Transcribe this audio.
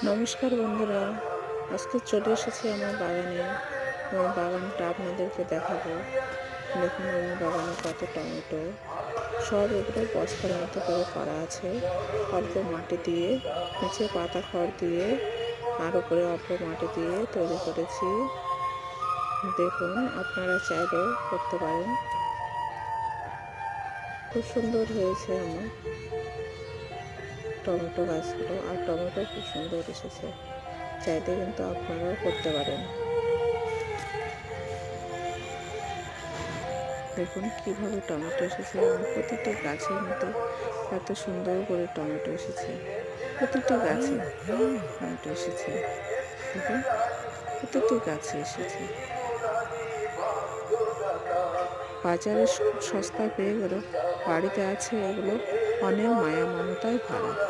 নমস্কার বন্ধুরা, আজকে চলে এসেছি আমার বাগানে। আমার বাগানটা আপনাদেরকে দেখাবো। দেখুন আমার বাগানে কত টমেটো। সব এগুলো বস্তার মধ্যে করে করা আছে। অল্প মাটি দিয়ে, নিচে পাতা খড় দিয়ে, আর উপরে অল্প মাটি দিয়ে তৈরি করেছি। দেখুন, আপনারা চাইলেও করতে পারেন। খুব সুন্দর হয়েছে আমার টমেটো গাছগুলো, আর টমেটো খুব সুন্দর এসেছে। চাইলে কিন্তু আপনারাও করতে পারেন। দেখুন কিভাবে টমেটো এসেছে। আমার প্রতিটি গাছের মধ্যে এত সুন্দর করে টমেটো এসেছে। প্রতিটি গাছে টমেটো এসেছে। দেখুন, প্রতিটি গাছে এসেছে। বাজারে খুব সস্তায় পেয়ে গেল, বাড়িতে আছে এগুলো অনেক মায়া মমতায় ভরা।